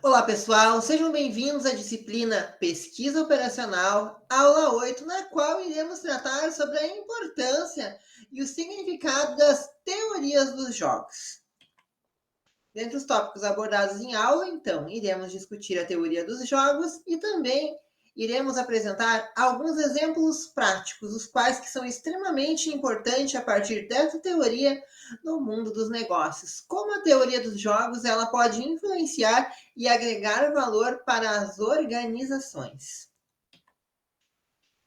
Olá, pessoal, sejam bem-vindos à disciplina Pesquisa Operacional, aula 8, na qual iremos tratar sobre a importância e o significado das teorias dos jogos. Dentre os tópicos abordados em aula, então, iremos discutir a teoria dos jogos e também iremos apresentar alguns exemplos práticos, os quais que são extremamente importantes a partir dessa teoria no mundo dos negócios. Como a teoria dos jogos ela pode influenciar e agregar valor para as organizações.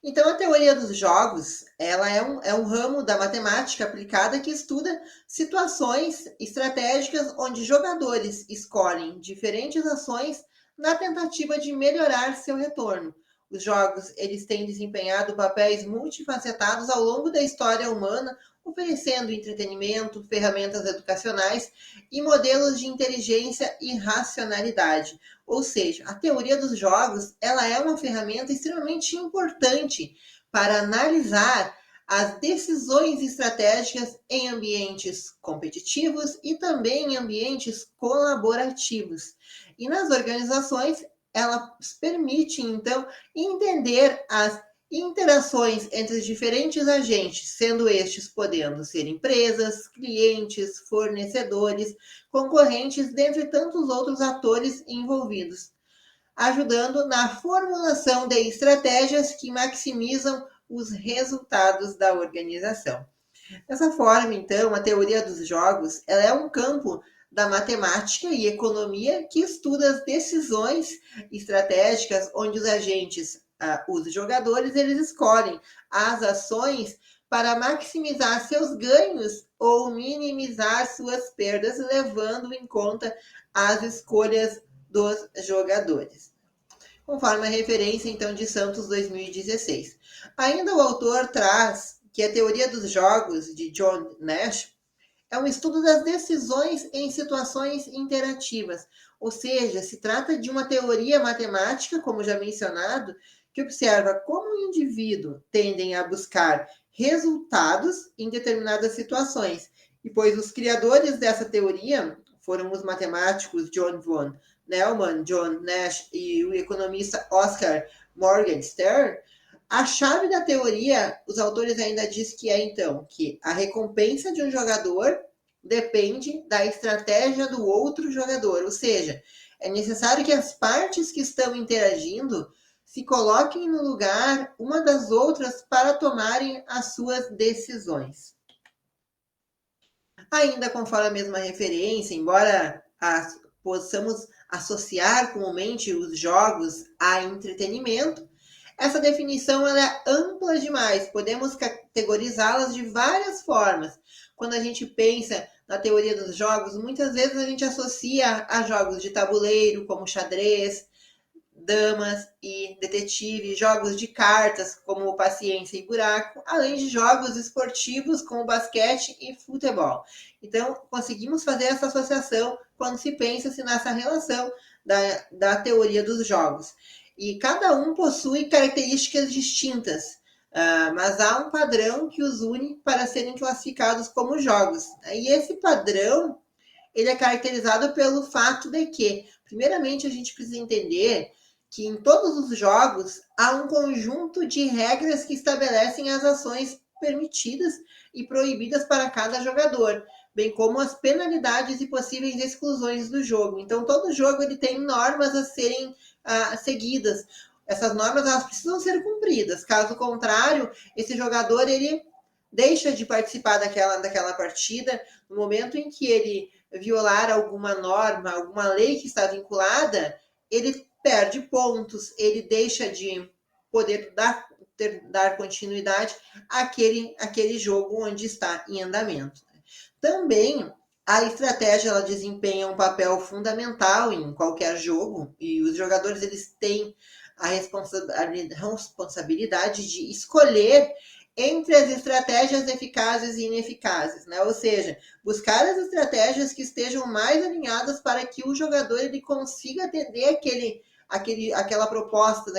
Então, a teoria dos jogos, ela é um ramo da matemática aplicada que estuda situações estratégicas onde jogadores escolhem diferentes ações na tentativa de melhorar seu retorno. Os jogos, eles têm desempenhado papéis multifacetados ao longo da história humana, oferecendo entretenimento, ferramentas educacionais e modelos de inteligência e racionalidade. Ou seja, a teoria dos jogos, ela é uma ferramenta extremamente importante para analisar as decisões estratégicas em ambientes competitivos e também em ambientes colaborativos. E nas organizações, ela permite, então, entender as interações entre os diferentes agentes, sendo estes podendo ser empresas, clientes, fornecedores, concorrentes, dentre tantos outros atores envolvidos, ajudando na formulação de estratégias que maximizam os resultados da organização. Dessa forma, então, a teoria dos jogos ela é um campo da matemática e economia que estuda as decisões estratégicas onde os agentes, os jogadores, eles escolhem as ações para maximizar seus ganhos ou minimizar suas perdas, levando em conta as escolhas dos jogadores. Conforme a referência, então, de Santos 2016. Ainda o autor traz que a teoria dos jogos de John Nash é um estudo das decisões em situações interativas, ou seja, se trata de uma teoria matemática, como já mencionado, que observa como o indivíduo tendem a buscar resultados em determinadas situações. E pois os criadores dessa teoria foram os matemáticos John von Neumann, John Nash e o economista Oscar Morgenstern, a chave da teoria, os autores ainda dizem que é, então, que a recompensa de um jogador depende da estratégia do outro jogador, ou seja, é necessário que as partes que estão interagindo se coloquem no lugar uma das outras para tomarem as suas decisões. Ainda conforme a mesma referência, embora possamos associar comumente os jogos a entretenimento, essa definição ela é ampla demais, podemos categorizá-las de várias formas. Quando a gente pensa na teoria dos jogos, muitas vezes a gente associa a jogos de tabuleiro, como xadrez, damas e detetive, jogos de cartas, como paciência e buraco, além de jogos esportivos, como basquete e futebol. Então, conseguimos fazer essa associação quando se pensa-se nessa relação da teoria dos jogos. E cada um possui características distintas, mas há um padrão que os une para serem classificados como jogos. E esse padrão ele é caracterizado pelo fato de que, primeiramente, a gente precisa entender que em todos os jogos há um conjunto de regras que estabelecem as ações permitidas e proibidas para cada jogador, bem como as penalidades e possíveis exclusões do jogo. Então, todo jogo ele tem normas a serem seguidas. Essas normas elas precisam ser cumpridas. Caso contrário, esse jogador ele deixa de participar daquela partida no momento em que ele violar alguma norma, alguma lei que está vinculada, ele perde pontos, ele deixa de poder dar continuidade àquele jogo onde está em andamento. Também a estratégia ela desempenha um papel fundamental em qualquer jogo e os jogadores eles têm a responsabilidade de escolher entre as estratégias eficazes e ineficazes, né? Ou seja, buscar as estratégias que estejam mais alinhadas para que o jogador ele consiga atender aquela proposta,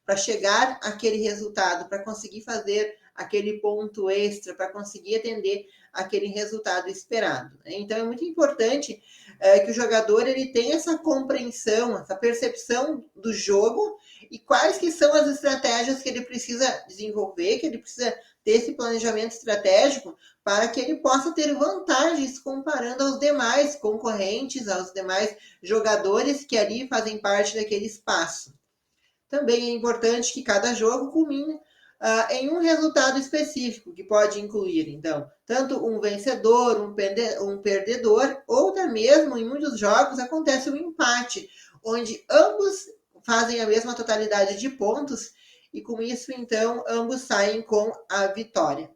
para chegar àquele resultado, para conseguir fazer aquele ponto extra para conseguir atender aquele resultado esperado. Então é muito importante que o jogador ele tenha essa compreensão, essa percepção do jogo e quais que são as estratégias que ele precisa desenvolver, que ele precisa ter esse planejamento estratégico para que ele possa ter vantagens comparando aos demais concorrentes, aos demais jogadores que ali fazem parte daquele espaço. Também é importante que cada jogo culmine em um resultado específico, que pode incluir, então, tanto um vencedor, um perdedor, ou até mesmo, em muitos jogos, acontece um empate, onde ambos fazem a mesma totalidade de pontos, e com isso, então, ambos saem com a vitória.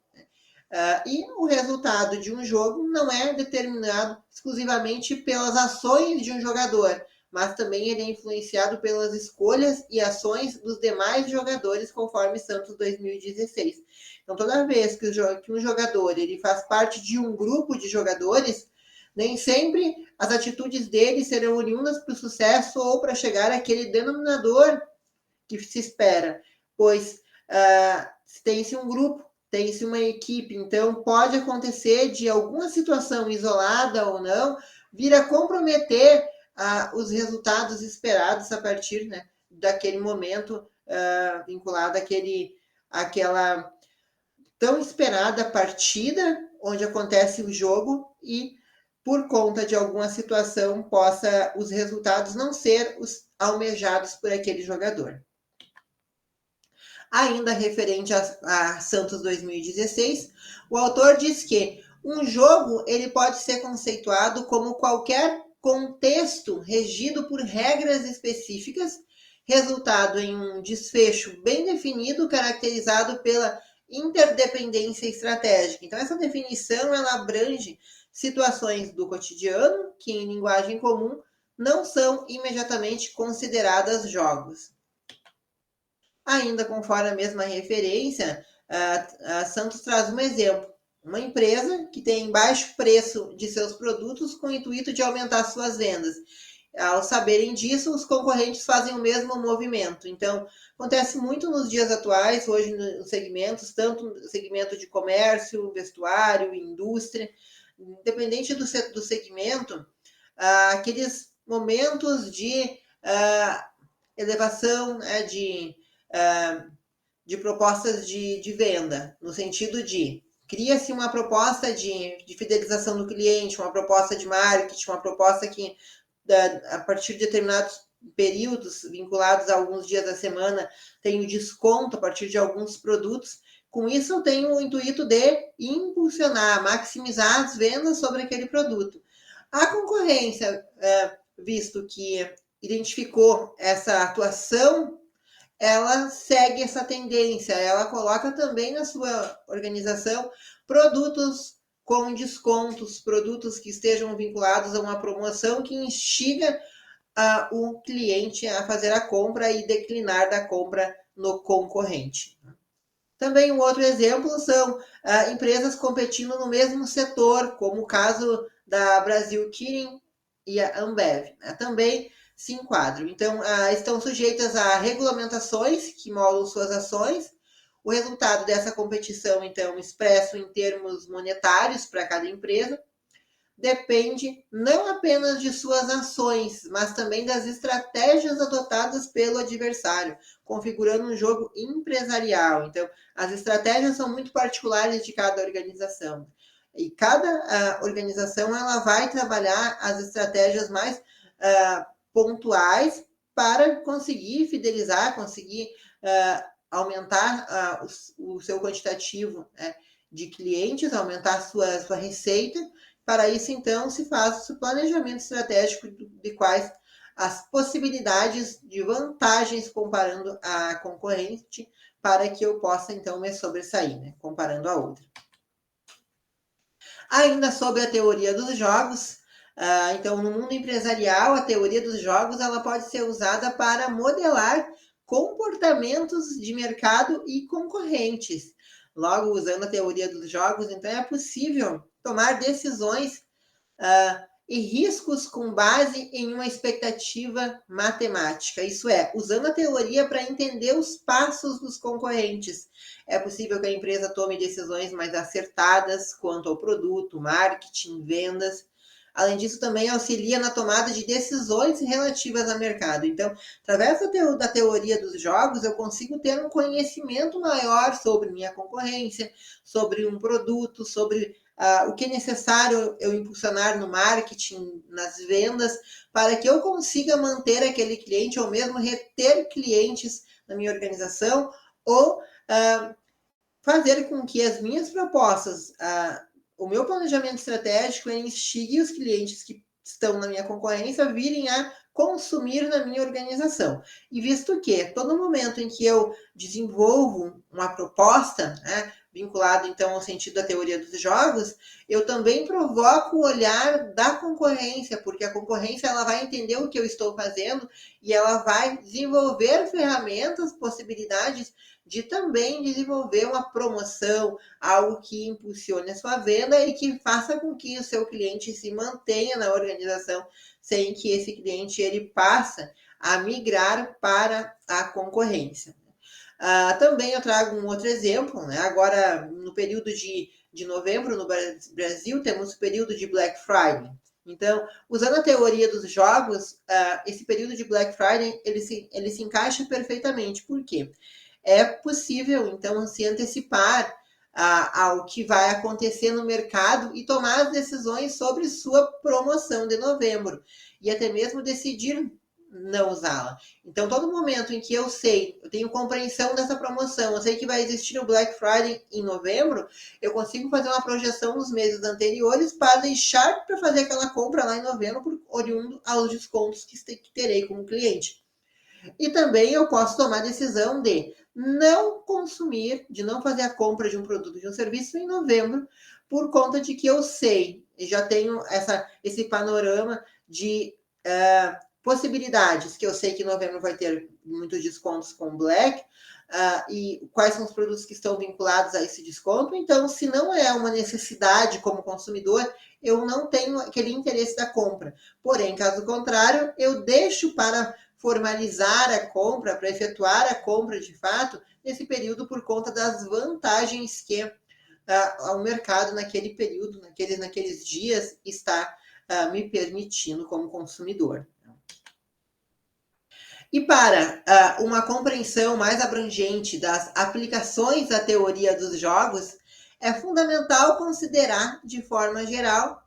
E o resultado de um jogo não é determinado exclusivamente pelas ações de um jogador, mas também ele é influenciado pelas escolhas e ações dos demais jogadores, conforme Santos 2016. Então, toda vez que um jogador ele faz parte de um grupo de jogadores, nem sempre as atitudes dele serão oriundas para o sucesso ou para chegar àquele denominador que se espera, pois tem-se um grupo, tem-se uma equipe, então pode acontecer de alguma situação isolada ou não vir a comprometer os resultados esperados a partir, né, daquele momento vinculado àquela tão esperada partida onde acontece o jogo e por conta de alguma situação possa os resultados não ser os almejados por aquele jogador. Ainda referente a Santos 2016, o autor diz que um jogo ele pode ser conceituado como qualquer contexto regido por regras específicas, resultado em um desfecho bem definido, caracterizado pela interdependência estratégica. Então, essa definição ela abrange situações do cotidiano que, em linguagem comum, não são imediatamente consideradas jogos. Ainda conforme a mesma referência, a Santos traz um exemplo. Uma empresa que tem baixo preço de seus produtos com o intuito de aumentar suas vendas. Ao saberem disso, os concorrentes fazem o mesmo movimento. Então, acontece muito nos dias atuais, hoje nos segmentos, tanto no segmento de comércio, vestuário, indústria, independente do segmento, aqueles momentos de elevação de propostas de venda, no sentido de cria-se uma proposta de fidelização do cliente, uma proposta de marketing, uma proposta que, a partir de determinados períodos vinculados a alguns dias da semana, tem o desconto a partir de alguns produtos. Com isso, eu tenho o intuito de impulsionar, maximizar as vendas sobre aquele produto. A concorrência, visto que identificou essa atuação, ela segue essa tendência, ela coloca também na sua organização produtos com descontos, produtos que estejam vinculados a uma promoção que instiga o cliente a fazer a compra e declinar da compra no concorrente. Também um outro exemplo são empresas competindo no mesmo setor, como o caso da Brasil Kirin e a Ambev. Também se enquadram. Então, estão sujeitas a regulamentações que moldam suas ações. O resultado dessa competição, então, expresso em termos monetários para cada empresa, depende não apenas de suas ações, mas também das estratégias adotadas pelo adversário, configurando um jogo empresarial. Então, as estratégias são muito particulares de cada organização. E cada organização ela vai trabalhar as estratégias mais pontuais para conseguir fidelizar, conseguir aumentar o seu quantitativo de clientes, aumentar a sua receita. Para isso, então, se faz o planejamento estratégico de quais as possibilidades de vantagens comparando a concorrente para que eu possa, então, me sobressair, né, comparando a outra. Ainda sobre a teoria dos jogos, então, no mundo empresarial, a teoria dos jogos ela pode ser usada para modelar comportamentos de mercado e concorrentes. Logo, usando a teoria dos jogos, então é possível tomar decisões e riscos com base em uma expectativa matemática. Isso é, usando a teoria para entender os passos dos concorrentes. É possível que a empresa tome decisões mais acertadas quanto ao produto, marketing, vendas. Além disso, também auxilia na tomada de decisões relativas ao mercado. Então, através da teoria dos jogos, eu consigo ter um conhecimento maior sobre minha concorrência, sobre um produto, sobre o que é necessário eu impulsionar no marketing, nas vendas, para que eu consiga manter aquele cliente ou mesmo reter clientes na minha organização ou fazer com que as minhas propostas, o meu planejamento estratégico, instigue os clientes que estão na minha concorrência virem a consumir na minha organização. E visto que todo momento em que eu desenvolvo uma proposta, né, vinculado então ao sentido da teoria dos jogos, eu também provoco o olhar da concorrência, porque a concorrência ela vai entender o que eu estou fazendo e ela vai desenvolver ferramentas, possibilidades de também desenvolver uma promoção, algo que impulsione a sua venda e que faça com que o seu cliente se mantenha na organização, sem que esse cliente ele passe a migrar para a concorrência. Também eu trago um outro exemplo, né? Agora, no período de novembro, no Brasil, temos o período de Black Friday. Então, usando a teoria dos jogos, esse período de Black Friday, ele se encaixa perfeitamente. Por quê? É possível, então, se antecipar ao que vai acontecer no mercado e tomar as decisões sobre sua promoção de novembro. E até mesmo decidir não usá-la. Então, todo momento em que eu tenho compreensão dessa promoção, eu sei que vai existir o Black Friday em novembro, eu consigo fazer uma projeção nos meses anteriores para deixar para fazer aquela compra lá em novembro, por oriundo aos descontos que terei como cliente. E também eu posso tomar a decisão de não consumir, de não fazer a compra de um produto, de um serviço em novembro, por conta de que eu sei, e já tenho esse panorama de possibilidades, que eu sei que em novembro vai ter muitos descontos com Black, e quais são os produtos que estão vinculados a esse desconto. Então, se não é uma necessidade como consumidor, eu não tenho aquele interesse da compra. Porém, caso contrário, eu deixo para formalizar a compra, para efetuar a compra de fato, nesse período por conta das vantagens que o mercado naquele período, naqueles dias, está me permitindo como consumidor. E para uma compreensão mais abrangente das aplicações da teoria dos jogos, é fundamental considerar, de forma geral,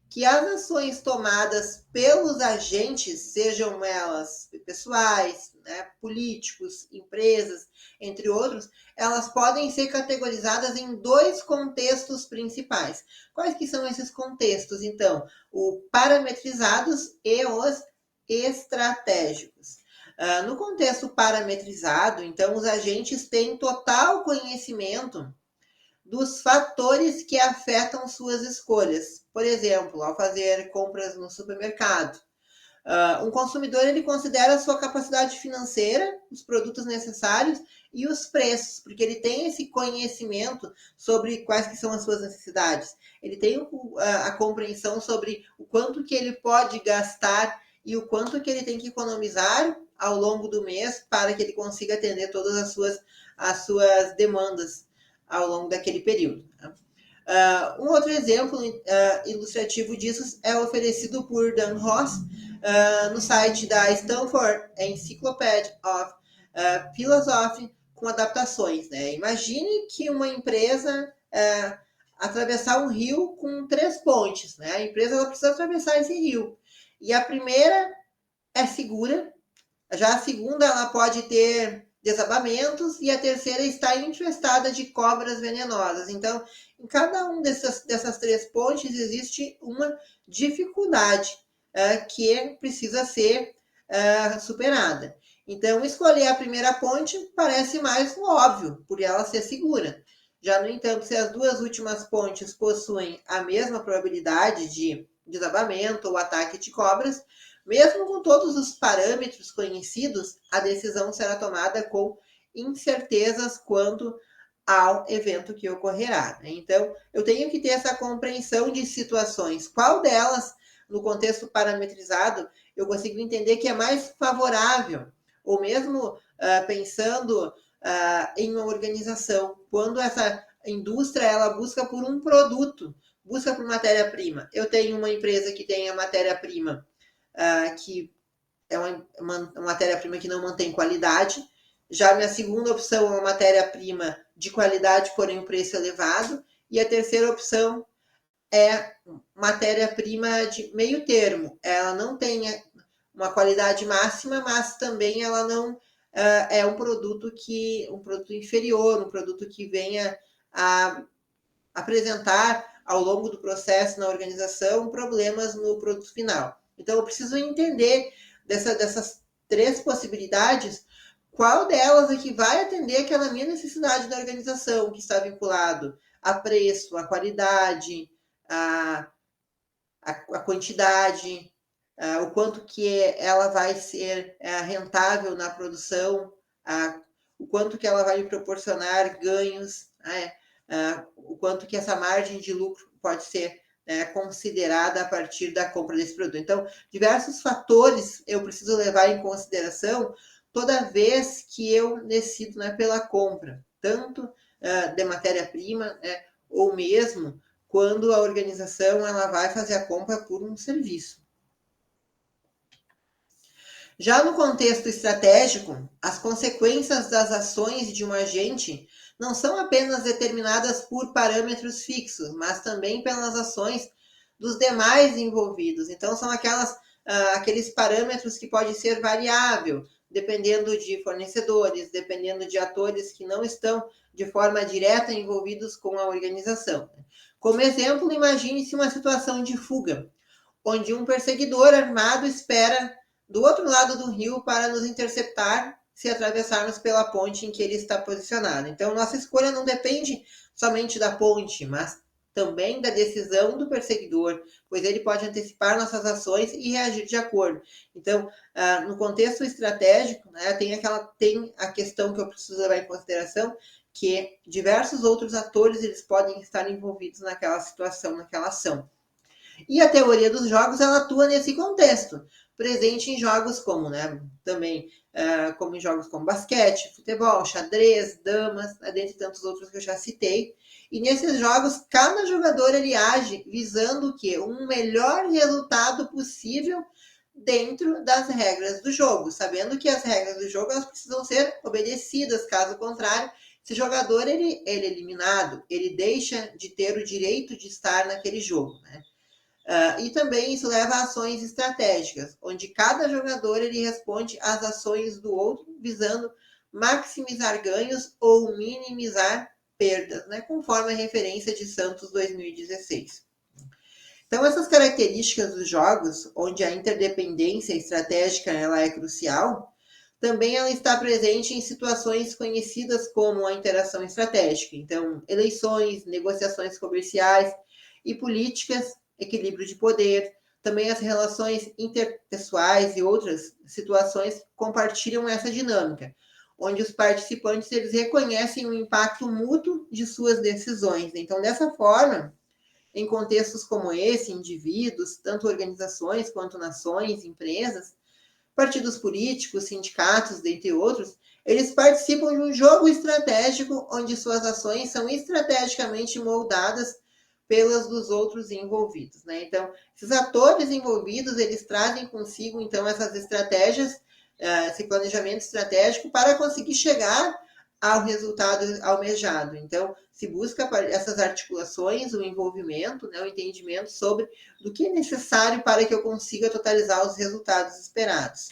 que as ações tomadas pelos agentes, sejam elas pessoais, né, políticos, empresas, entre outros, elas podem ser categorizadas em dois contextos principais. Quais que são esses contextos, então? Os parametrizados e os estratégicos. No contexto parametrizado, então, os agentes têm total conhecimento dos fatores que afetam suas escolhas. Por exemplo, ao fazer compras no supermercado, um consumidor ele considera a sua capacidade financeira, os produtos necessários e os preços, porque ele tem esse conhecimento sobre quais que são as suas necessidades. Ele tem a compreensão sobre o quanto que ele pode gastar e o quanto que ele tem que economizar ao longo do mês para que ele consiga atender todas as suas demandas ao longo daquele período. Um outro exemplo ilustrativo disso é oferecido por Dan Ross no site da Stanford Encyclopedia of Philosophy, com adaptações. Né? Imagine que uma empresa atravessar um rio com 3 pontes. Né? A empresa ela precisa atravessar esse rio. E a primeira é segura, já a segunda ela pode ter desabamentos e a terceira está infestada de cobras venenosas. Então, em cada um dessas 3 pontes existe uma dificuldade que precisa ser superada. Então, escolher a primeira ponte parece mais óbvio, por ela ser segura. Já, no entanto, se as 2 últimas pontes possuem a mesma probabilidade de desabamento ou ataque de cobras, mesmo com todos os parâmetros conhecidos, a decisão será tomada com incertezas quanto ao evento que ocorrerá. Então, eu tenho que ter essa compreensão de situações. Qual delas no contexto parametrizado, eu consigo entender que é mais favorável, ou mesmo pensando em uma organização, quando essa indústria ela busca por um produto, busca por matéria-prima. Eu tenho uma empresa que tem a matéria-prima que é uma matéria-prima que não mantém qualidade. Já a minha segunda opção é uma matéria-prima de qualidade, porém o preço elevado. E a terceira opção é matéria-prima de meio termo. Ela não tem uma qualidade máxima, mas também ela não é um produto inferior, um produto que venha a apresentar ao longo do processo na organização problemas no produto final. Então eu preciso entender dessas três possibilidades, qual delas é que vai atender aquela minha necessidade da organização, que está vinculado a preço, a qualidade, a quantidade, o quanto que ela vai ser rentável na produção, o quanto que ela vai me proporcionar ganhos, o quanto que essa margem de lucro pode ser considerada a partir da compra desse produto. Então, diversos fatores eu preciso levar em consideração toda vez que eu decido pela compra, tanto de matéria-prima, ou mesmo quando a organização ela vai fazer a compra por um serviço. Já no contexto estratégico, as consequências das ações de um agente não são apenas determinadas por parâmetros fixos, mas também pelas ações dos demais envolvidos. Então, são aqueles parâmetros que podem ser variável, dependendo de fornecedores, dependendo de atores que não estão de forma direta envolvidos com a organização. Como exemplo, imagine-se uma situação de fuga, onde um perseguidor armado espera do outro lado do rio para nos interceptar se atravessarmos pela ponte em que ele está posicionado. Então, nossa escolha não depende somente da ponte, mas também da decisão do perseguidor, pois ele pode antecipar nossas ações e reagir de acordo. Então, no contexto estratégico, tem a questão que eu preciso levar em consideração, que diversos outros atores eles podem estar envolvidos naquela situação, naquela ação. E a teoria dos jogos ela atua nesse contexto, presente em jogos como, também como em jogos como basquete, futebol, xadrez, damas, dentre tantos outros que eu já citei. E nesses jogos, cada jogador ele age visando o quê? Um melhor resultado possível dentro das regras do jogo, sabendo que as regras do jogo elas precisam ser obedecidas, caso contrário, esse jogador ele é eliminado, ele deixa de ter o direito de estar naquele jogo, e também isso leva a ações estratégicas, onde cada jogador ele responde às ações do outro, visando maximizar ganhos ou minimizar perdas, conforme a referência de Santos 2016. Então, essas características dos jogos, onde a interdependência estratégica ela é crucial, também ela está presente em situações conhecidas como a interação estratégica. Então, eleições, negociações comerciais e políticas, equilíbrio de poder, também as relações interpessoais e outras situações compartilham essa dinâmica, onde os participantes eles reconhecem o impacto mútuo de suas decisões. Então, dessa forma, em contextos como esse, indivíduos, tanto organizações quanto nações, empresas, partidos políticos, sindicatos, dentre outros, eles participam de um jogo estratégico onde suas ações são estrategicamente moldadas pelas dos outros envolvidos, Então, esses atores envolvidos, eles trazem consigo, então, essas estratégias, esse planejamento estratégico para conseguir chegar ao resultado almejado. Então, se busca essas articulações, o envolvimento, o entendimento sobre do que é necessário para que eu consiga totalizar os resultados esperados.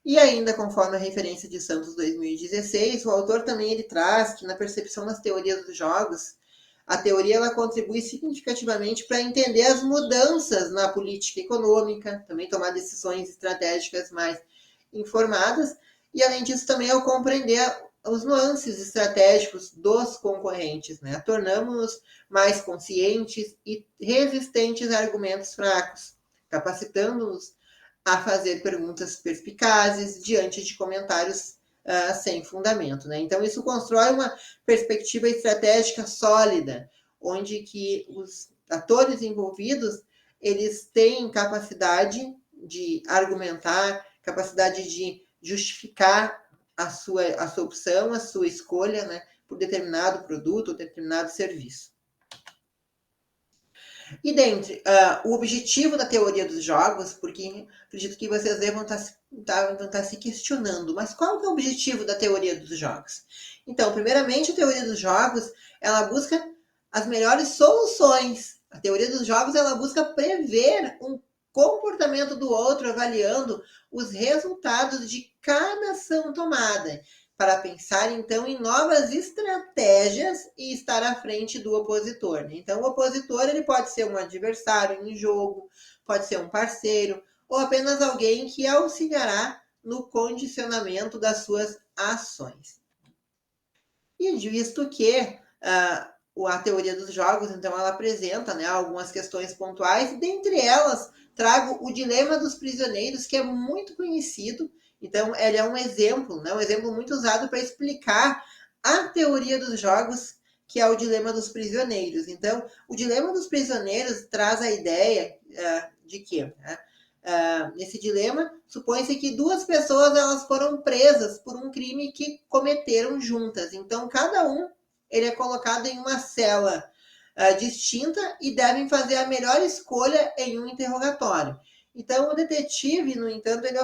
E ainda, conforme a referência de Santos 2016, o autor também ele traz que na percepção das teorias dos jogos, a teoria ela contribui significativamente para entender as mudanças na política econômica, também tomar decisões estratégicas mais informadas, e além disso também ao compreender os nuances estratégicos dos concorrentes, tornamos-nos mais conscientes e resistentes a argumentos fracos, capacitando-nos a fazer perguntas perspicazes diante de comentários sem fundamento. Então, isso constrói uma perspectiva estratégica sólida, onde que os atores envolvidos eles têm capacidade de argumentar, capacidade de justificar a sua opção, a sua escolha, né, por determinado produto ou determinado serviço. E dentre o objetivo da teoria dos jogos, porque acredito que vocês devam estar se questionando, mas qual que é o objetivo da teoria dos jogos? Então, primeiramente, a teoria dos jogos, ela busca as melhores soluções. A teoria dos jogos, ela busca prever um comportamento do outro, avaliando os resultados de cada ação tomada, para pensar então em novas estratégias e estar à frente do opositor. Né? Então, o opositor ele pode ser um adversário em jogo, pode ser um parceiro ou apenas alguém que auxiliará no condicionamento das suas ações. E visto que a teoria dos jogos, então, ela apresenta, né, algumas questões pontuais, e dentre elas trago o dilema dos prisioneiros, que é muito conhecido. Então, ele é um exemplo, né, um exemplo muito usado para explicar a teoria dos jogos, que é o dilema dos prisioneiros. Então, o dilema dos prisioneiros traz a ideia de que, né, nesse dilema, supõe-se que duas pessoas elas foram presas por um crime que cometeram juntas. Então, cada um ele é colocado em uma cela distinta e devem fazer a melhor escolha em um interrogatório. Então, o detetive, no entanto, ele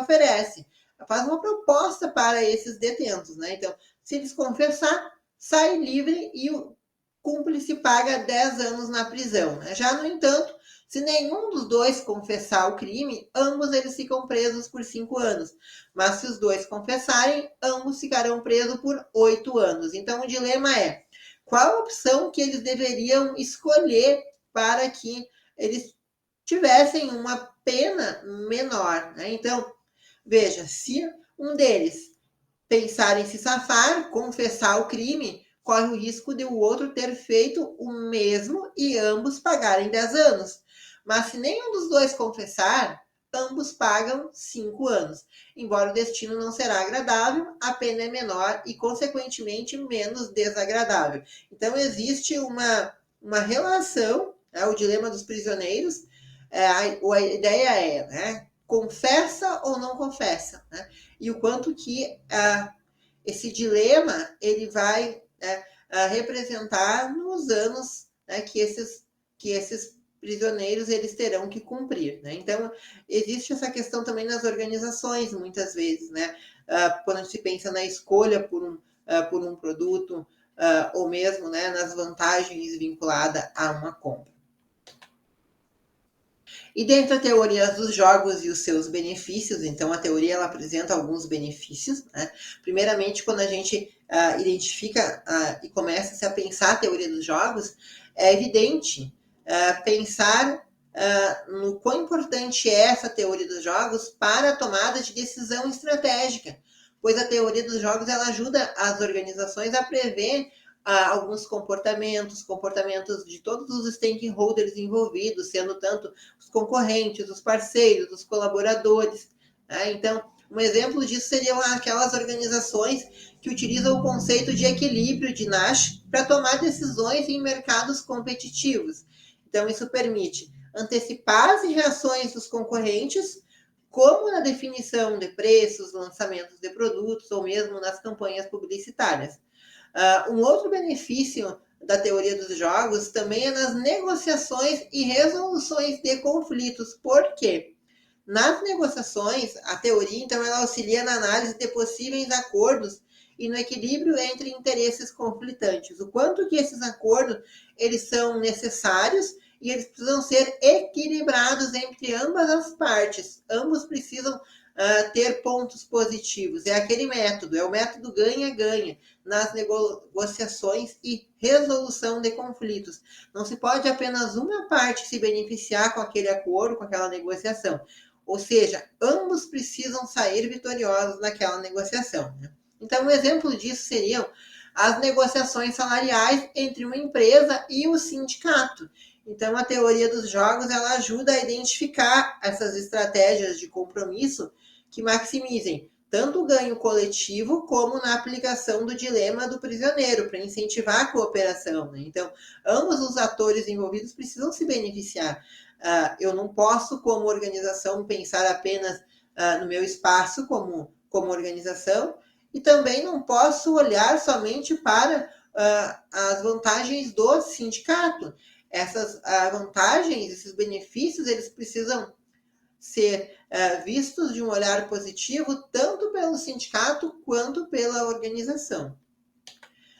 faz uma proposta para esses detentos. Né? Então, se eles confessar, sai livre e o cúmplice paga 10 anos na prisão. Né? Já, no entanto, se nenhum dos dois confessar o crime, ambos eles ficam presos por 5 anos. Mas se os dois confessarem, ambos ficarão presos por 8 anos. Então, o dilema é qual a opção que eles deveriam escolher para que eles tivessem uma pena menor. Né? Então, veja, se um deles pensar em se safar, confessar o crime, corre o risco de o outro ter feito o mesmo e ambos pagarem 10 anos. Mas se nenhum dos dois confessar, ambos pagam 5 anos. Embora o destino não será agradável, a pena é menor e, consequentemente, menos desagradável. Então, existe uma relação, né, o dilema dos prisioneiros. A ideia é, né, confessa ou não confessa, né? E o quanto que esse dilema ele vai representar nos anos, né, que esses prisioneiros eles terão que cumprir. Né? Então, existe essa questão também nas organizações, muitas vezes, né? Quando se pensa na escolha por um produto, ou mesmo, né, nas vantagens vinculadas a uma compra. E dentro da teoria dos jogos e os seus benefícios, então a teoria ela apresenta alguns benefícios. Né? Primeiramente, quando a gente identifica e começa a pensar a teoria dos jogos, é evidente pensar no quão importante é essa teoria dos jogos para a tomada de decisão estratégica, pois a teoria dos jogos ela ajuda as organizações a prever alguns comportamentos de todos os stakeholders envolvidos, sendo tanto os concorrentes, os parceiros, os colaboradores. Né? Então, um exemplo disso seriam aquelas organizações que utilizam o conceito de equilíbrio de Nash para tomar decisões em mercados competitivos. Então, isso permite antecipar as reações dos concorrentes, como na definição de preços, lançamentos de produtos ou mesmo nas campanhas publicitárias. Um outro benefício da teoria dos jogos também é nas negociações e resoluções de conflitos. Por quê? Nas negociações, a teoria, então, ela auxilia na análise de possíveis acordos e no equilíbrio entre interesses conflitantes. O quanto que esses acordos, eles são necessários e eles precisam ser equilibrados entre ambas as partes. Ambos precisam ter pontos positivos. É aquele método, é o método ganha-ganha nas negociações e resolução de conflitos. Não se pode apenas uma parte se beneficiar com aquele acordo, com aquela negociação. Ou seja, ambos precisam sair vitoriosos naquela negociação. Né? Então, um exemplo disso seriam as negociações salariais entre uma empresa e o sindicato. Então, a teoria dos jogos ela ajuda a identificar essas estratégias de compromisso que maximizem tanto o ganho coletivo como na aplicação do dilema do prisioneiro, para incentivar a cooperação. Né? Então, ambos os atores envolvidos precisam se beneficiar. Eu não posso, como organização, pensar apenas no meu espaço como organização, e também não posso olhar somente para as vantagens do sindicato. Essas vantagens, esses benefícios, eles precisam ser vistos de um olhar positivo, tanto pelo sindicato quanto pela organização.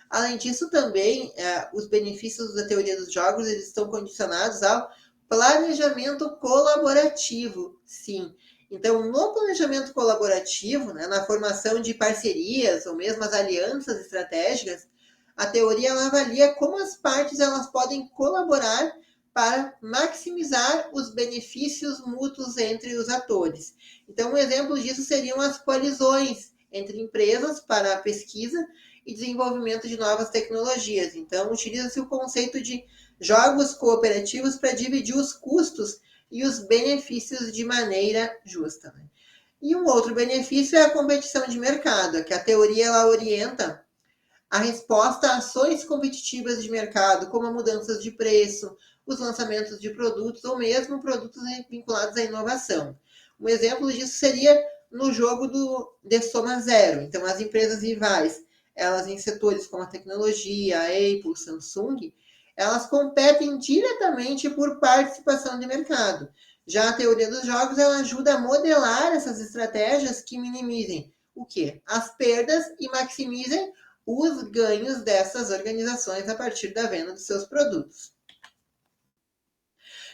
Além disso, também, os benefícios da teoria dos jogos eles estão condicionados ao planejamento colaborativo, sim. Então, no planejamento colaborativo, né, na formação de parcerias ou mesmo as alianças estratégicas, a teoria ela avalia como as partes elas podem colaborar para maximizar os benefícios mútuos entre os atores. Então, um exemplo disso seriam as coalizões entre empresas para a pesquisa e desenvolvimento de novas tecnologias. Então, utiliza-se o conceito de jogos cooperativos para dividir os custos e os benefícios de maneira justa. E um outro benefício é a competição de mercado, que a teoria ela orienta a resposta a ações competitivas de mercado, como mudanças de preço, os lançamentos de produtos ou mesmo produtos vinculados à inovação. Um exemplo disso seria no jogo de soma zero. Então, as empresas rivais, elas em setores como a tecnologia, a Apple, Samsung, elas competem diretamente por participação de mercado. Já a teoria dos jogos, ela ajuda a modelar essas estratégias que minimizem o quê? As perdas e maximizem os ganhos dessas organizações a partir da venda dos seus produtos.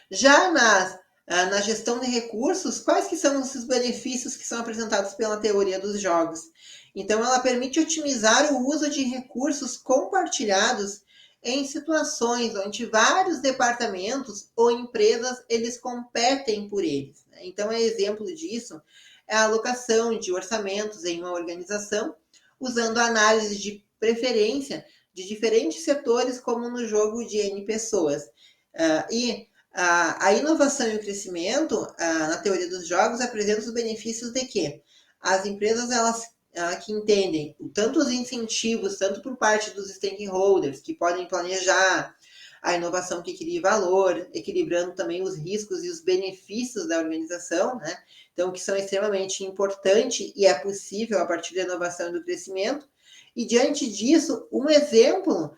Já na gestão de recursos, quais que são os benefícios que são apresentados pela teoria dos jogos? Então, ela permite otimizar o uso de recursos compartilhados em situações onde vários departamentos ou empresas eles competem por eles. Então, exemplo disso é a alocação de orçamentos em uma organização, usando análise de preferência de diferentes setores, como no jogo de N pessoas. A inovação e o crescimento, na teoria dos jogos, apresentam os benefícios de que as empresas elas que entendem tanto os incentivos, tanto por parte dos stakeholders, que podem planejar a inovação que cria valor, equilibrando também os riscos e os benefícios da organização, né? Então, que são extremamente importantes e é possível a partir da inovação e do crescimento. E diante disso, um exemplo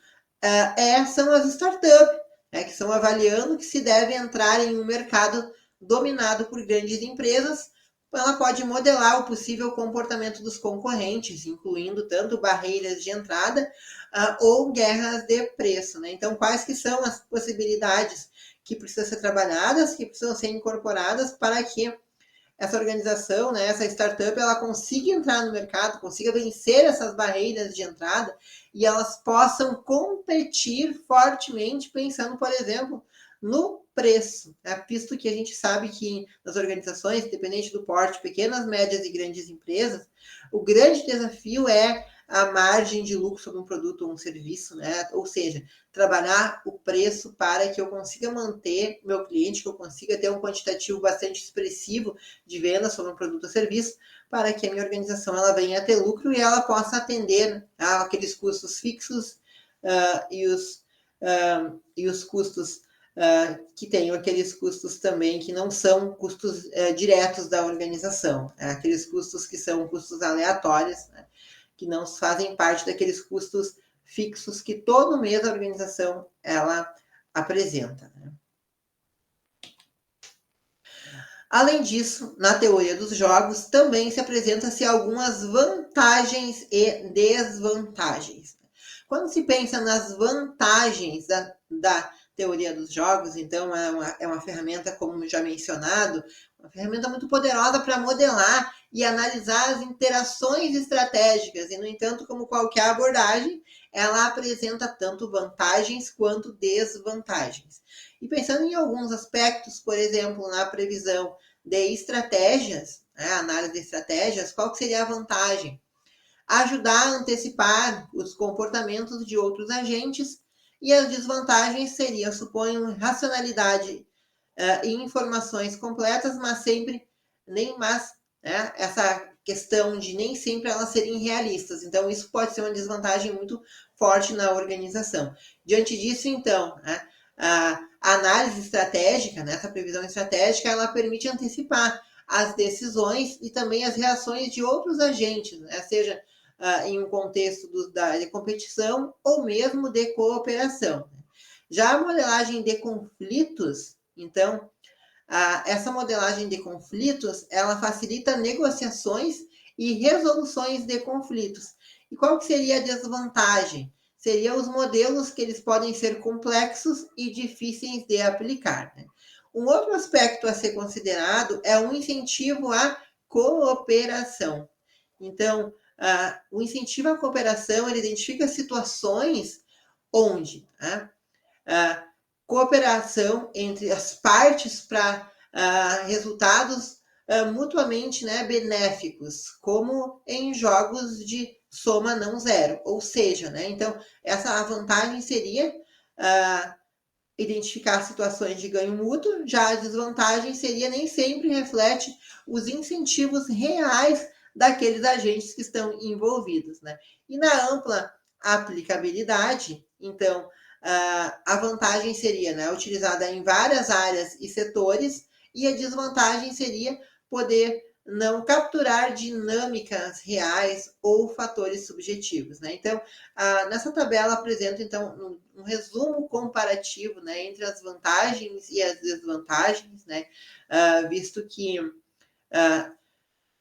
são as startups, que estão avaliando que se deve entrar em um mercado dominado por grandes empresas. Ela pode modelar o possível comportamento dos concorrentes, incluindo tanto barreiras de entrada ou guerras de preço. Né? Então, quais que são as possibilidades que precisam ser trabalhadas, que precisam ser incorporadas para que essa organização, né, essa startup, ela consiga entrar no mercado, consiga vencer essas barreiras de entrada e elas possam competir fortemente, pensando, por exemplo, no preço, né? Visto que a gente sabe que nas organizações, independente do porte, pequenas, médias e grandes empresas, o grande desafio é a margem de lucro sobre um produto ou um serviço, né? Ou seja, trabalhar o preço para que eu consiga manter meu cliente, que eu consiga ter um quantitativo bastante expressivo de venda sobre um produto ou serviço, para que a minha organização ela venha a ter lucro e ela possa atender aqueles custos fixos e os custos que tenham aqueles custos também que não são custos diretos da organização, aqueles custos que são custos aleatórios, né, que não fazem parte daqueles custos fixos que todo mês a organização ela apresenta. Né? Além disso, na teoria dos jogos, também se apresenta-se algumas vantagens e desvantagens. Quando se pensa nas vantagens da teoria dos jogos, então é uma ferramenta, como já mencionado, uma ferramenta muito poderosa para modelar e analisar as interações estratégicas. E, no entanto, como qualquer abordagem, ela apresenta tanto vantagens quanto desvantagens. E pensando em alguns aspectos, por exemplo, na previsão de estratégias, né, análise de estratégias, qual que seria a vantagem? Ajudar a antecipar os comportamentos de outros agentes, e as desvantagens seriam, suponho, racionalidade e informações completas, mas sempre né, essa questão de nem sempre elas serem realistas. Então, isso pode ser uma desvantagem muito forte na organização. Diante disso, então, né, A análise estratégica, né, essa previsão estratégica, ela permite antecipar as decisões e também as reações de outros agentes, né, seja em um contexto de competição ou mesmo de cooperação. Já a modelagem de conflitos, então, essa modelagem de conflitos, ela facilita negociações e resoluções de conflitos. E qual que seria a desvantagem? Seriam os modelos que eles podem ser complexos e difíceis de aplicar. Né? Um outro aspecto a ser considerado é um incentivo à cooperação. Então, o incentivo à cooperação, ele identifica situações onde cooperação entre as partes para resultados mutuamente, né, benéficos, como em jogos de soma não zero. Ou seja, né, então, essa vantagem seria identificar situações de ganho mútuo, já a desvantagem seria nem sempre reflete os incentivos reais daqueles agentes que estão envolvidos. Né? E na ampla aplicabilidade, então, a vantagem seria, né, utilizada em várias áreas e setores, e a desvantagem seria poder não capturar dinâmicas reais ou fatores subjetivos. Né? Então, nessa tabela apresento, então, um resumo comparativo, né, entre as vantagens e as desvantagens, né, visto que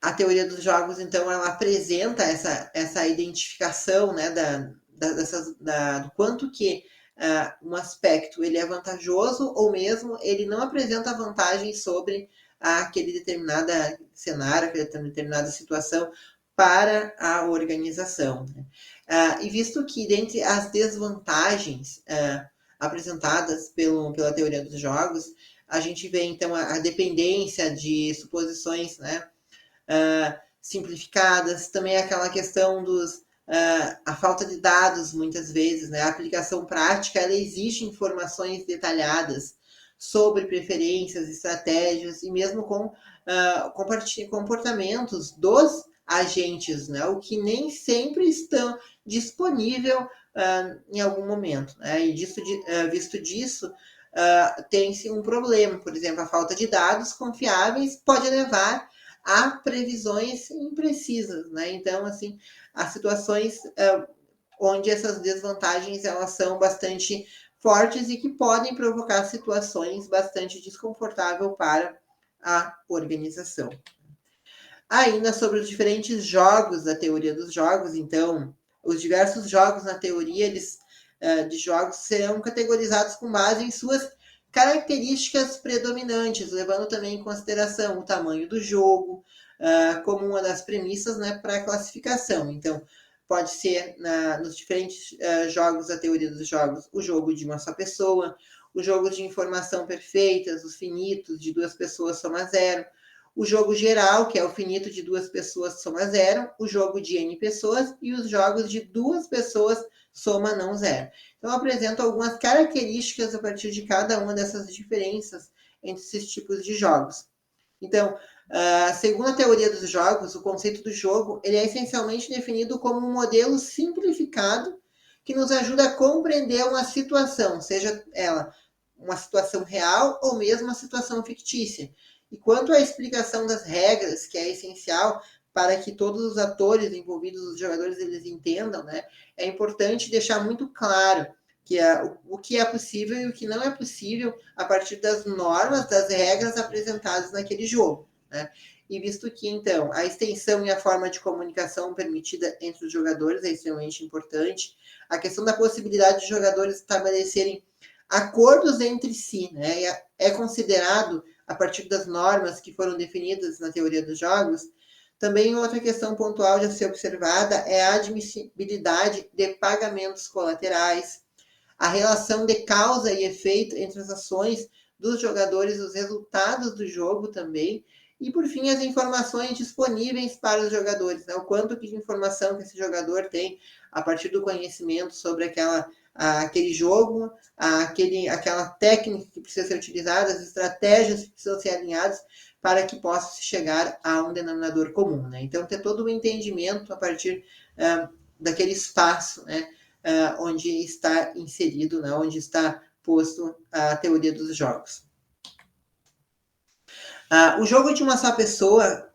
a teoria dos jogos, então, ela apresenta essa identificação, né, do quanto que um aspecto ele é vantajoso ou mesmo ele não apresenta vantagem sobre aquele determinado cenário, aquela determinada situação para a organização. Né? E visto que dentre as desvantagens apresentadas pela teoria dos jogos, a gente vê então a dependência de suposições, né, simplificadas, também aquela questão a falta de dados, muitas vezes, né? A aplicação prática, ela exige informações detalhadas sobre preferências, estratégias e mesmo com comportamentos dos agentes, né? O que nem sempre estão disponível em algum momento. Né? E visto disso, tem-se um problema. Por exemplo, a falta de dados confiáveis pode levar a previsões imprecisas, né? Então, assim, há situações onde essas desvantagens elas são bastante fortes e que podem provocar situações bastante desconfortáveis para a organização. Ainda sobre os diferentes jogos da teoria dos jogos, então, os diversos jogos na teoria de jogos serão categorizados com base em suas características predominantes, levando também em consideração o tamanho do jogo, como uma das premissas, né, para a classificação. Então, pode ser nos diferentes jogos da teoria dos jogos, o jogo de uma só pessoa, os jogos de informação perfeitas, os finitos, de duas pessoas soma zero, o jogo geral, que é o finito de duas pessoas soma zero, o jogo de N pessoas e os jogos de duas pessoas soma não zero. Então, eu apresento algumas características a partir de cada uma dessas diferenças entre esses tipos de jogos. Então, segundo a teoria dos jogos, o conceito do jogo ele é essencialmente definido como um modelo simplificado que nos ajuda a compreender uma situação, seja ela uma situação real ou mesmo uma situação fictícia. E quanto à explicação das regras, que é essencial para que todos os atores envolvidos, os jogadores, eles entendam, né? É importante deixar muito claro que o que é possível e o que não é possível a partir das normas, das regras apresentadas naquele jogo. Né? E visto que, então, a extensão e a forma de comunicação permitida entre os jogadores é extremamente importante, a questão da possibilidade de jogadores estabelecerem acordos entre si, né? É considerado, a partir das normas que foram definidas na teoria dos jogos, também outra questão pontual de ser observada é a admissibilidade de pagamentos colaterais, a relação de causa e efeito entre as ações dos jogadores, os resultados do jogo também, e por fim as informações disponíveis para os jogadores, né? O quanto de informação que esse jogador tem a partir do conhecimento sobre aquele jogo, aquela técnica que precisa ser utilizada, as estratégias que precisam ser alinhadas para que possa se chegar a um denominador comum. Né? Então, ter todo o entendimento a partir daquele espaço, né? Onde está inserido, né? Onde está posto a teoria dos jogos. O jogo de uma só pessoa,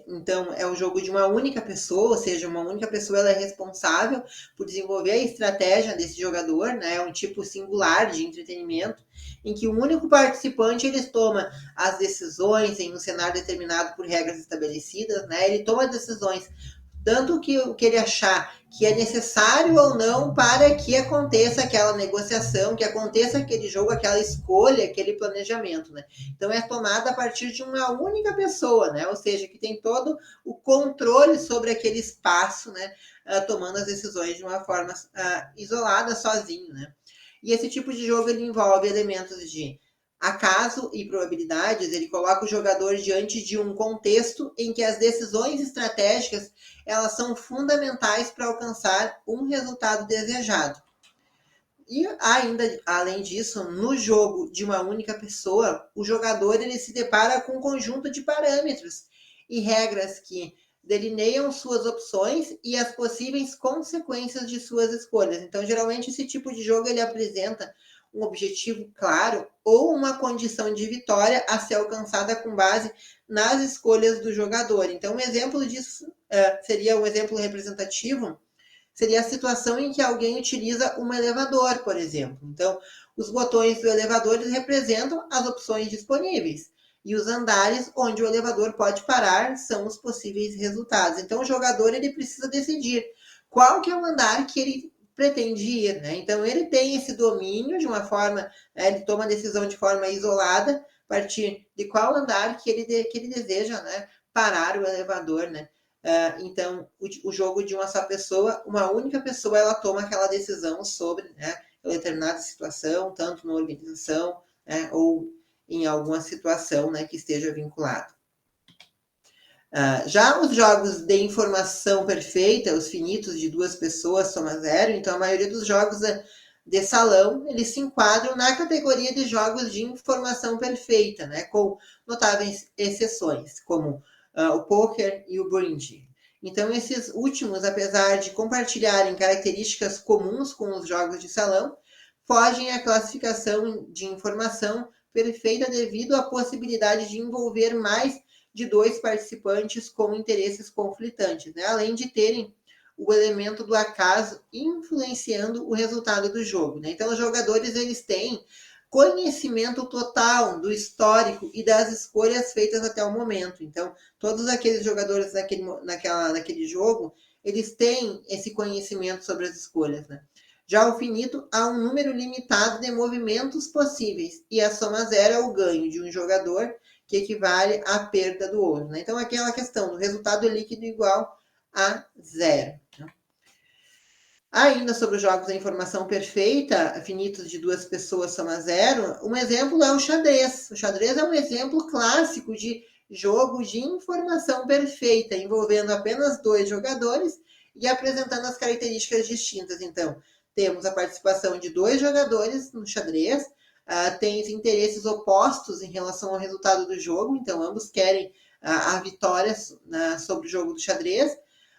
então é o jogo de uma única pessoa, ou seja, uma única pessoa ela é responsável por desenvolver a estratégia desse jogador, né? É um tipo singular de entretenimento, em que o único participante ele toma as decisões em um cenário determinado por regras estabelecidas, né? Ele toma decisões tanto que o que ele achar que é necessário ou não para que aconteça aquela negociação, que aconteça aquele jogo, aquela escolha, aquele planejamento, né? Então é tomada a partir de uma única pessoa, né? Ou seja, que tem todo o controle sobre aquele espaço, né? Tomando as decisões de uma forma isolada, sozinho, né? E esse tipo de jogo ele envolve elementos de acaso e probabilidades, ele coloca o jogador diante de um contexto em que as decisões estratégicas elas são fundamentais para alcançar um resultado desejado. E ainda, além disso, no jogo de uma única pessoa, o jogador ele se depara com um conjunto de parâmetros e regras que delineiam suas opções e as possíveis consequências de suas escolhas. Então, geralmente, esse tipo de jogo ele apresenta um objetivo claro ou uma condição de vitória a ser alcançada com base nas escolhas do jogador. Então, um exemplo disso seria um exemplo representativo, seria a situação em que alguém utiliza um elevador, por exemplo. Então, os botões do elevador representam as opções disponíveis. E os andares onde o elevador pode parar são os possíveis resultados. Então, o jogador ele precisa decidir qual que é o andar que ele pretende ir, né? Então, ele tem esse domínio de uma forma, ele toma a decisão de forma isolada, a partir de qual andar que ele deseja, né, parar o elevador, né? Então, o jogo de uma só pessoa, uma única pessoa, ela toma aquela decisão sobre, né, determinada situação, tanto na organização, né, ou em alguma situação, né, que esteja vinculado. Já os jogos de informação perfeita, os finitos de duas pessoas soma zero, então a maioria dos jogos de salão, eles se enquadram na categoria de jogos de informação perfeita, né, com notáveis exceções, como o poker e o bridge. Então, esses últimos, apesar de compartilharem características comuns com os jogos de salão, fogem à classificação de informação perfeita devido à possibilidade de envolver mais de dois participantes com interesses conflitantes, né? Além de terem o elemento do acaso influenciando o resultado do jogo, né? Então, os jogadores eles têm conhecimento total do histórico e das escolhas feitas até o momento. Então, todos aqueles jogadores naquele jogo, eles têm esse conhecimento sobre as escolhas, né? Já o finito, há um número limitado de movimentos possíveis e a soma zero é o ganho de um jogador que equivale à perda do outro, né? Então, aquela questão do resultado líquido igual a zero. Né? Ainda sobre os jogos da informação perfeita, finitos de duas pessoas soma zero, um exemplo é o xadrez. O xadrez é um exemplo clássico de jogo de informação perfeita, envolvendo apenas dois jogadores e apresentando as características distintas. Então, temos a participação de dois jogadores no xadrez, tem os interesses opostos em relação ao resultado do jogo, então ambos querem a vitória sobre o jogo do xadrez,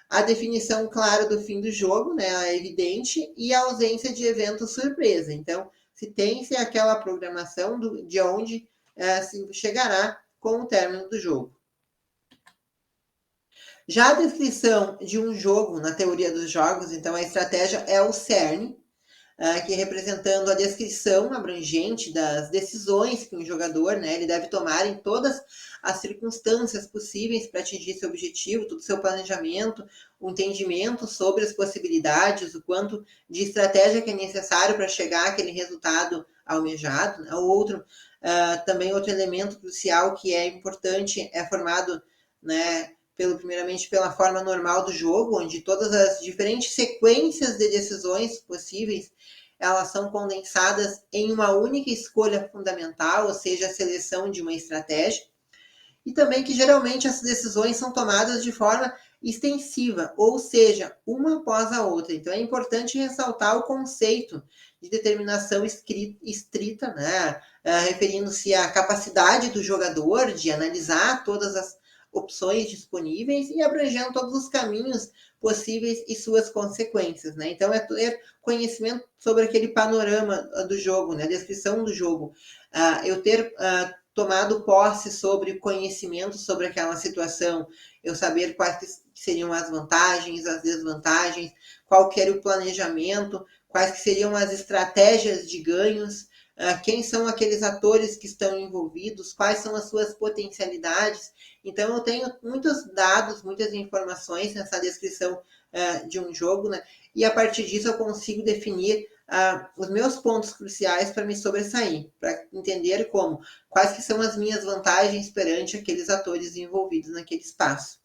a definição clara do fim do jogo, né, a evidente, e a ausência de evento surpresa. Então, se tem-se aquela programação de onde se chegará com o término do jogo. Já a descrição de um jogo na teoria dos jogos, então a estratégia é o cerne, que representando a descrição abrangente das decisões que um jogador, né, ele deve tomar em todas as circunstâncias possíveis para atingir seu objetivo, todo o seu planejamento, o entendimento sobre as possibilidades, o quanto de estratégia que é necessário para chegar àquele resultado almejado. Né? Também outro elemento crucial que é importante é formado, né, primeiramente pela forma normal do jogo, onde todas as diferentes sequências de decisões possíveis, elas são condensadas em uma única escolha fundamental, ou seja, a seleção de uma estratégia, e também que geralmente as decisões são tomadas de forma extensiva, ou seja, uma após a outra. Então é importante ressaltar o conceito de determinação estrita, né? Referindo-se à capacidade do jogador de analisar todas as opções disponíveis e abrangendo todos os caminhos possíveis e suas consequências, né? Então, é ter conhecimento sobre aquele panorama do jogo, né? A descrição do jogo. Eu ter tomado posse sobre conhecimento sobre aquela situação, eu saber quais seriam as vantagens, as desvantagens, qual que era o planejamento, quais que seriam as estratégias de ganhos, quem são aqueles atores que estão envolvidos, quais são as suas potencialidades. Então, eu tenho muitos dados, muitas informações nessa descrição de um jogo, né? E a partir disso eu consigo definir os meus pontos cruciais para me sobressair, para entender quais que são as minhas vantagens perante aqueles atores envolvidos naquele espaço.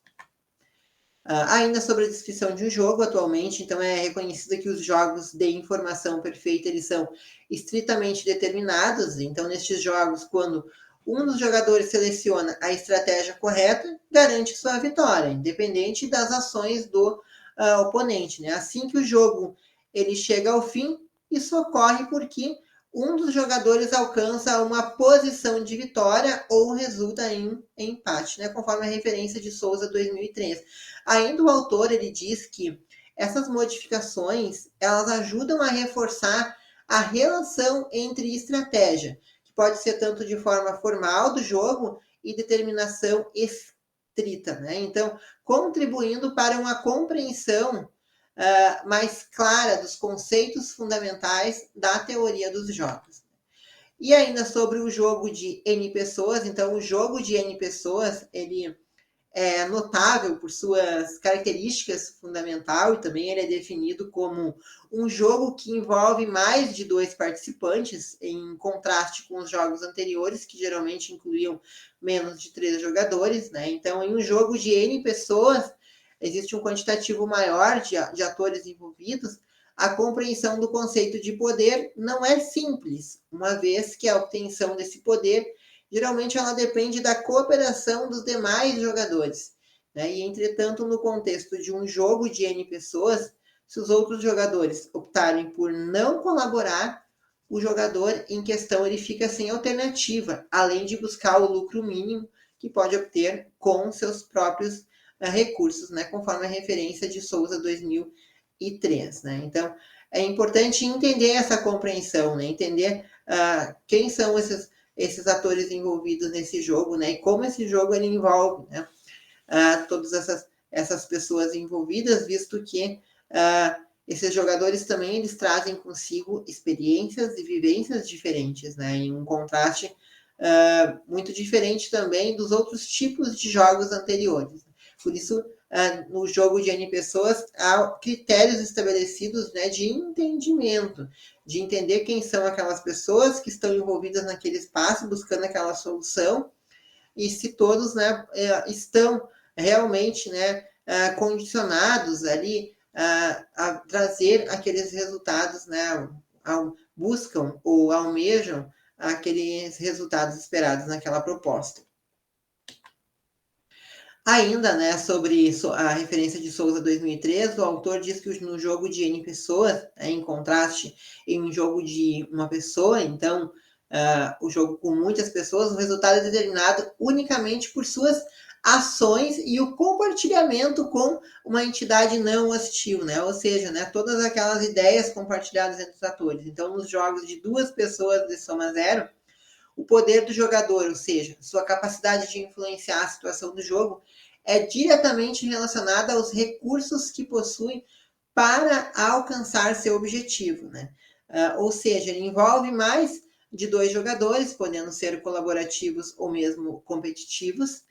Ainda sobre a descrição de um jogo, atualmente, então é reconhecido que os jogos de informação perfeita, eles são estritamente determinados. Então, nestes jogos, quando um dos jogadores seleciona a estratégia correta, garante sua vitória, independente das ações do oponente, né? Assim que o jogo ele chega ao fim, isso ocorre porque um dos jogadores alcança uma posição de vitória ou resulta em empate, né? Conforme a referência de Souza 2003. Ainda o autor ele diz que essas modificações elas ajudam a reforçar a relação entre estratégia, que pode ser tanto de forma formal do jogo e determinação estrita, né? Então, contribuindo para uma compreensão mais clara dos conceitos fundamentais da teoria dos jogos. E ainda sobre o jogo de N pessoas, então o jogo de N pessoas, ele é notável por suas características fundamentais e também ele é definido como um jogo que envolve mais de 2 participantes, em contraste com os jogos anteriores, que geralmente incluíam menos de 3 jogadores, né? Então, em um jogo de N pessoas, existe um quantitativo maior de atores envolvidos. A compreensão do conceito de poder não é simples, uma vez que a obtenção desse poder geralmente ela depende da cooperação dos demais jogadores, né? E, entretanto, no contexto de um jogo de N pessoas, se os outros jogadores optarem por não colaborar, o jogador em questão ele fica sem alternativa, além de buscar o lucro mínimo que pode obter com seus próprios recursos, né? Conforme a referência de Souza 2003, né? Então, é importante entender essa compreensão, né? Entender quem são esses atores envolvidos nesse jogo, né? E como esse jogo ele envolve, né? Todas essas pessoas envolvidas, visto que esses jogadores também eles trazem consigo experiências e vivências diferentes, né? Em um contraste muito diferente também dos outros tipos de jogos anteriores. Por isso, no jogo de N pessoas, há critérios estabelecidos, né, de entendimento, de entender quem são aquelas pessoas que estão envolvidas naquele espaço, buscando aquela solução, e se todos, né, estão realmente, né, condicionados ali a trazer aqueles resultados, né, buscam ou almejam aqueles resultados esperados naquela proposta. Ainda, né, sobre a referência de Souza 2003, o autor diz que no jogo de N pessoas, em contraste em um jogo de uma pessoa, então, o jogo com muitas pessoas, o resultado é determinado unicamente por suas ações e o compartilhamento com uma entidade não hostil, né? Ou seja, né, todas aquelas ideias compartilhadas entre os atores. Então, nos jogos de 2 pessoas de soma zero, o poder do jogador, ou seja, sua capacidade de influenciar a situação do jogo, é diretamente relacionada aos recursos que possui para alcançar seu objetivo, né? Ou seja, ele envolve mais de 2 jogadores, podendo ser colaborativos ou mesmo competitivos.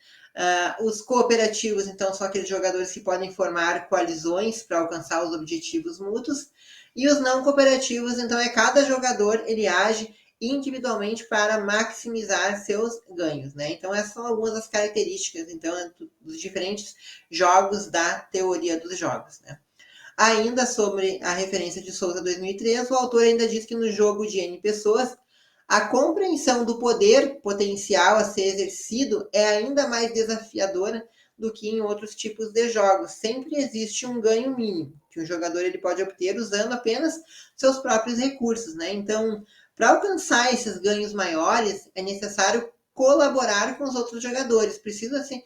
Os cooperativos, então, são aqueles jogadores que podem formar coalizões para alcançar os objetivos mútuos. E os não cooperativos, então, é cada jogador, ele age individualmente para maximizar seus ganhos, né? Então, essas são algumas das características, então, dos diferentes jogos da teoria dos jogos, né? Ainda sobre a referência de Souza 2003, o autor ainda diz que no jogo de N pessoas, a compreensão do poder potencial a ser exercido é ainda mais desafiadora do que em outros tipos de jogos. Sempre existe um ganho mínimo que o jogador ele pode obter usando apenas seus próprios recursos, né? Então, para alcançar esses ganhos maiores, é necessário colaborar com os outros jogadores. Precisa-se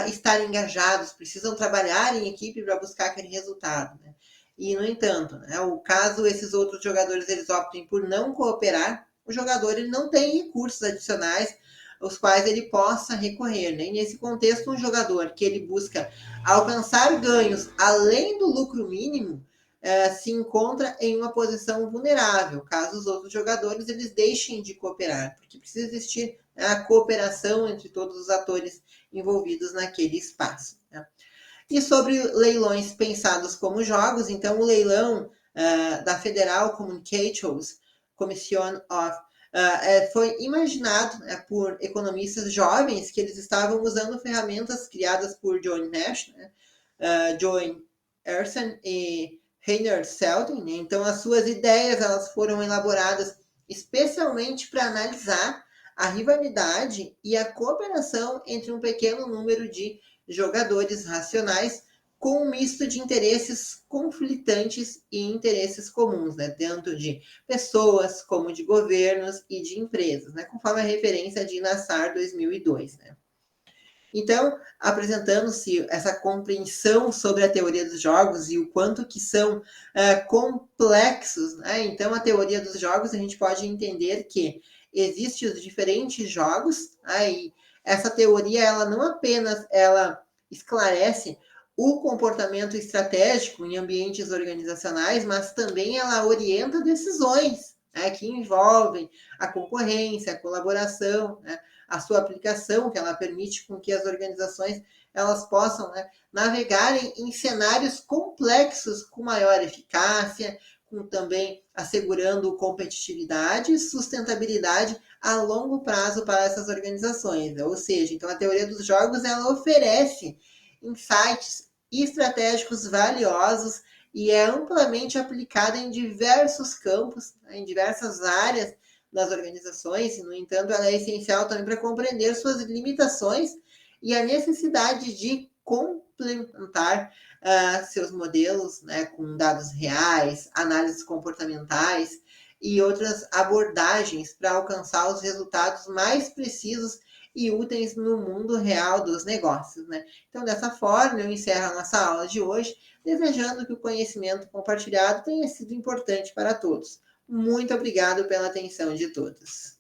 estar engajados, precisam trabalhar em equipe para buscar aquele resultado, né? E, no entanto, né, o caso esses outros jogadores eles optem por não cooperar, o jogador ele não tem recursos adicionais aos quais ele possa recorrer, né? E nesse contexto, um jogador que ele busca alcançar ganhos além do lucro mínimo se encontra em uma posição vulnerável, caso os outros jogadores eles deixem de cooperar, porque precisa existir a cooperação entre todos os atores envolvidos naquele espaço, né? E sobre leilões pensados como jogos, então o leilão da Federal Communications Commission of foi imaginado por economistas jovens que eles estavam usando ferramentas criadas por John Nash, né, John Erston e Rainer Seldin, né? Então as suas ideias elas foram elaboradas especialmente para analisar a rivalidade e a cooperação entre um pequeno número de jogadores racionais com um misto de interesses conflitantes e interesses comuns, né, dentro de pessoas, como de governos e de empresas, né, conforme a referência de Nassar 2002, né. Então, apresentando-se essa compreensão sobre a teoria dos jogos e o quanto que são complexos, né? Então, a teoria dos jogos, a gente pode entender que existem os diferentes jogos, né? E essa teoria, ela não apenas ela esclarece o comportamento estratégico em ambientes organizacionais, mas também ela orienta decisões, né, que envolvem a concorrência, a colaboração, né, a sua aplicação, que ela permite com que as organizações elas possam, né, navegarem em cenários complexos com maior eficácia, com também assegurando competitividade e sustentabilidade a longo prazo para essas organizações. Ou seja, então a teoria dos jogos ela oferece insights estratégicos valiosos e é amplamente aplicada em diversos campos, né, em diversas áreas das organizações, e, no entanto, ela é essencial também para compreender suas limitações e a necessidade de complementar seus modelos, né, com dados reais, análises comportamentais e outras abordagens para alcançar os resultados mais precisos e úteis no mundo real dos negócios, né? Então, dessa forma, eu encerro a nossa aula de hoje, desejando que o conhecimento compartilhado tenha sido importante para todos. Muito obrigado pela atenção de todos.